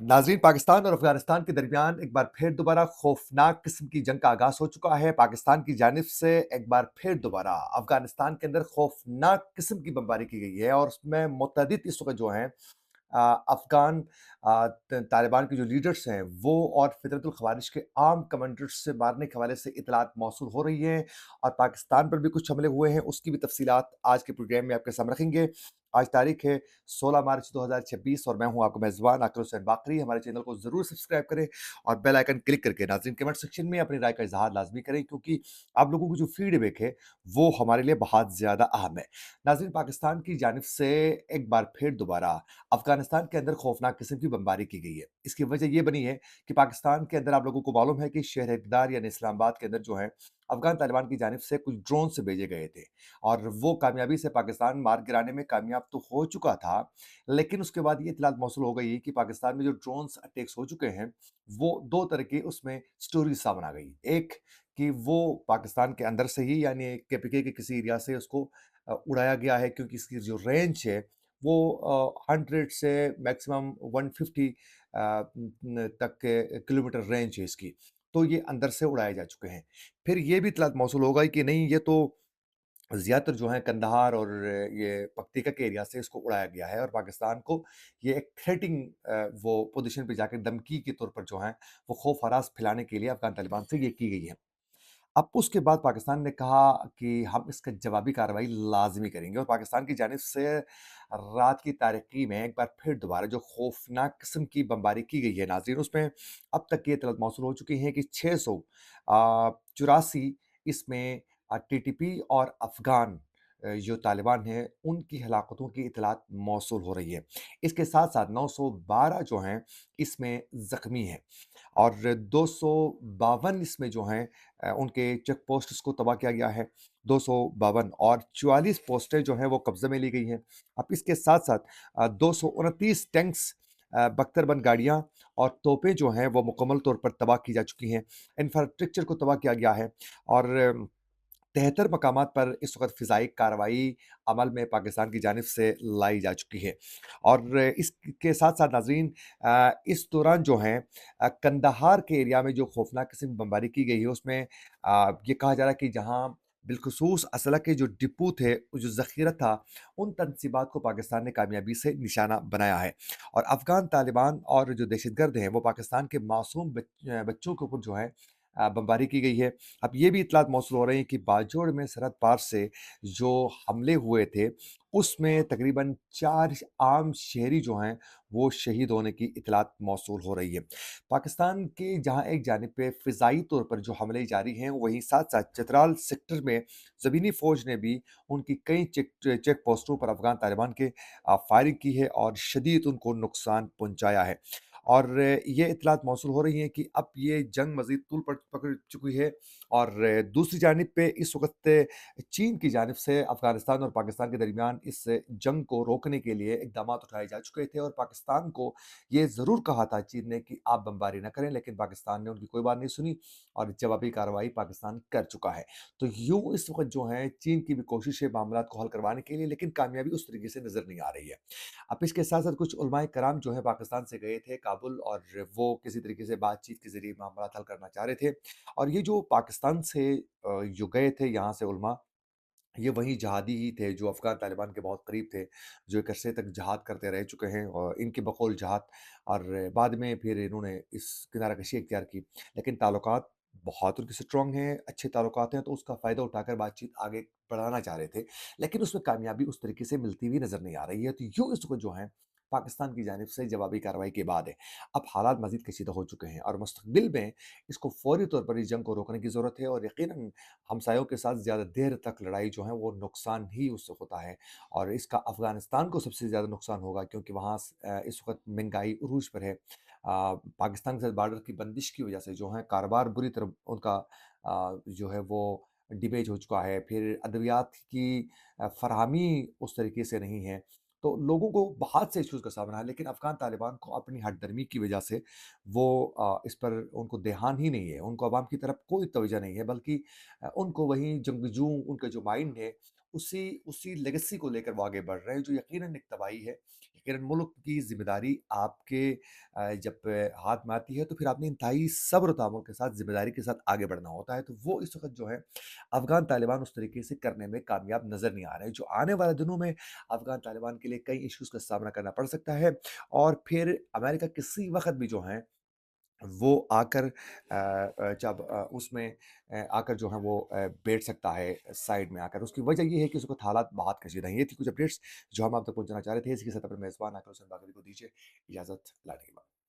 नाज़रीन, पाकिस्तान और अफ़गानिस्तान के दरमियान एक बार फिर दोबारा खौफनाक किस्म की जंग का आगाज़ हो चुका है। पाकिस्तान की जानिब से एक बार फिर दोबारा अफ़गानिस्तान के अंदर खौफनाक किस्म की बमबारी की गई है और उसमें मुतअद्दिद इस वक़्त जो हैं अफ़गान तालिबान के जो लीडर्स हैं वो और फ़ितरतुल ख़वारिज के आर्म कमांडर्स से मारने के हवाले से इत्तलात मौसूल हो रही हैं और पाकिस्तान पर भी कुछ हमले हुए हैं, उसकी भी तफ़सीलात आज के प्रोग्राम में आपके सामने रखेंगे। आज तारीख़ है 16 मार्च 2026 और मैं हूँ आपका मेज़बान आकिब हुसैन बाकरी। हमारे चैनल को ज़रूर सब्सक्राइब करें और बेल आइकन क्लिक करके नाज़रीन कमेंट सेक्शन में अपनी राय का इज़हार लाज़मी करें, क्योंकि आप लोगों की जो फ़ीडबैक है वो हमारे लिए बहुत ज़्यादा अहम है। नाज़रीन, पाकिस्तान की जानिब से एक बार फिर दोबारा अफ़गानिस्तान के अंदर खौफनाक किस्म की बमबारी की गई है। इसकी वजह ये बनी है कि पाकिस्तान के अंदर आप लोगों को मालूम है कि शहर इक़्तिदार यानी इस्लामाबाद के अंदर जो है अफ़गान तालिबान की जानिब से कुछ ड्रोन से भेजे गए थे और वो कामयाबी से पाकिस्तान मार गिराने में कामयाब तो हो चुका था, लेकिन उसके बाद ये इत्तलात मौसूल हो गई कि पाकिस्तान में जो ड्रोन्स अटैक्स हो चुके हैं, वो 2 तरह की उसमें स्टोरीज़ सामने आ गई। एक कि वो पाकिस्तान के अंदर से ही यानी केपीके के किसी एरिया से उसको उड़ाया गया है, क्योंकि इसकी जो रेंज है वो 100 से मैक्सिमम 150 तक के किलोमीटर रेंज है इसकी। तो ये अंदर से उड़ाए जा चुके हैं। फिर ये भी इत्तलात मौसूल हो गई कि नहीं, ये तो ज़्यादातर जो है कंदहार और ये पक्तिका के एरिया से इसको उड़ाया गया है और पाकिस्तान को ये एक थ्रेटिंग वो पोज़ीशन पे जाकर धमकी के तौर पर जो है वो खौफ-हरास फैलाने के लिए अफ़गान तालिबान से ये की गई है। अब उसके बाद पाकिस्तान ने कहा कि हम इसका जवाबी कार्रवाई लाज़मी करेंगे और पाकिस्तान की जानिब से रात की तारीकी में एक बार फिर दोबारा जो खौफनाक किस्म की बमबारी की गई है नाज़रीन, उसमें अब तक ये इत्तलात मौसूल हो चुकी हैं कि 684 इसमें टीटीपी और अफ़गान जो तालिबान हैं उनकी हलाकतों की इत्तलात मौसूल हो रही है। इसके साथ-साथ 912 जो हैं इसमें ज़ख्मी हैं और 252 इसमें जो हैं उनके चेक पोस्ट्स को तबाह किया गया है, 252 और 44 पोस्टें जो हैं वो कब्ज़े में ली गई हैं। अब इसके साथ-साथ 229 टैंक्स, बख्तरबंद गाड़ियाँ और तोपें जो हैं वो मुकम्मल तौर पर तबाह की जा चुकी हैं। इंफ्रास्ट्रक्चर को तबाह किया गया है और 73 मकामात पर इस वक़्त फ़िज़ाई कार्रवाई अमल में पाकिस्तान की जानिब से लाई जा चुकी है। और इसके साथ-साथ नाज़रीन, इस दौरान जो है कंदहार के एरिया में जो खौफ़नाक किस्म की बमबारी की गई है उसमें ये कहा जा रहा है कि जहाँ बिलख़ुसूस असलह के जो डिपो थे, जो ज़ख़ीरा था, उन तनसीबात को पाकिस्तान ने कामयाबी से निशाना बनाया है। और अफ़गान तालिबान और जो दहशतगर्द हैं वो पाकिस्तान के मासूम बच्चों के ऊपर जो है बमबारी की गई है। अब ये भी इत्तलात मौसूल हो रही हैं कि बाजोड़ में सरहद पार से जो हमले हुए थे, उसमें तकरीबन 4 आम शहरी जो हैं, वो शहीद होने की इत्तलात मौसूल हो रही है। पाकिस्तान के जहाँ एक जानिब पे फ़िज़ाई तौर पर जो हमले जारी हैं, वहीं साथ-साथ चतराल सेक्टर में ज़मीनी फ़ौज ने भी उनकी कई चेक पोस्टों पर अफ़गान तालिबान के फायरिंग की है और शदीद उनको नुकसान पहुँचाया है। और ये इत्तलात मौसूल हो रही हैं कि अब ये जंग मज़ीद तूल पकड़ चुकी है और दूसरी जानिब पे इस वक़्त चीन की जानिब से अफ़गानिस्तान और पाकिस्तान के दरमियान इस जंग को रोकने के लिए इक़दामात उठाए जा चुके थे और पाकिस्तान को ये ज़रूर कहा था चीन ने कि आप बमबारी ना करें, लेकिन पाकिस्तान ने उनकी कोई बात नहीं सुनी और जवाबी कार्रवाई पाकिस्तान कर चुका है। तो यूँ इस वक़्त जो है चीन की भी कोशिश है मामलात को हल करवाने के लिए, लेकिन कामयाबी उस तरीके से नज़र नहीं आ रही है। अब इसके साथ-साथ कुछ उलमाए कराम जो है पाकिस्तान से गए थे काबुल और वो किसी तरीके से बातचीत के ज़रिए मामलात हल करना चाह रहे थे और ये जो पाकिस्तान से जो गए थे यहाँ से उलमा, ये वही जहादी ही थे जो अफ़गान तालिबान के बहुत करीब थे, जो एक अरसे तक जहाद करते रह चुके हैं और इनकी बकौल जहाद और बाद में फिर इन्होंने इस किनाराकशी इख्तियार की। लेकिन ताल्लुकात बहुत उनके स्ट्रॉन्ग हैं, अच्छे ताल्लुकात हैं, तो उसका फ़ायदा उठाकर बातचीत आगे बढ़ाना चाह रहे थे। लेकिन उसमें कामयाबी उस तरीके से मिलती हुई नज़र नहीं आ रही है। तो यूँ इस वक़्त जो है पाकिस्तान की जानिब से जवाबी कार्रवाई के बाद है। अब हालात मज़ीद कशीदा हो चुके हैं और मुस्तक़बिल में इसको फ़ौरी तौर पर इस जंग को रोकने की ज़रूरत है और यकीनन हमसायों के साथ ज़्यादा देर तक लड़ाई जो है वो नुकसान ही उससे होता है और इसका अफ़गानिस्तान को सबसे ज़्यादा नुकसान होगा, क्योंकि वहाँ इस वक़्त महंगाई उरूज पर है। पाकिस्तान के साथ बॉर्डर की बंदिश की वजह से जो है कारोबार बुरी तरह उनका जो है वो डिमेज हो चुका है। फिर अद्वियात की फ़राहमी उस तरीके से नहीं है। तो लोगों को बहुत से इश्यूज़ का सामना है, लेकिन अफ़गान तालिबान को अपनी हठधर्मी की वजह से वो इस पर उनको ध्यान ही नहीं है। उनको अवाम की तरफ कोई तवज्जो नहीं है, बल्कि उनको वही जंगजू उनका जो माइंड है, उसी लेगेसी को लेकर वो आगे बढ़ रहे हैं, जो यकीनन एक तबाही है। यकीनन मुल्क की ज़िम्मेदारी आपके जब हाथ में आती है, तो फिर आपने इंतहाई सब्र और तहम्मुल के साथ, ज़िम्मेदारी के साथ आगे बढ़ना होता है। तो वो इस वक़्त जो है, अफ़गान तालिबान उस तरीके से करने में कामयाब नज़र नहीं आ रहे हैं। जो आने वाले दिनों में अफ़गान तालिबान के लिए कई इश्यूज़ का सामना करना पड़ सकता है, और फिर अमेरिका किसी वक़्त भी जो है वो आकर जब उसमें आकर जो है वो बैठ सकता है साइड में आकर। उसकी वजह ये है कि उस वक़्त हालात बहुत कशीदा हैं। ये थी कुछ अपडेट्स जो हम आप तक पहुँचाना चाह रहे थे। इसी के साथ अपने मेज़बान आकर हुसैन बागरी को दीजिए इजाज़त। लाने के बाद।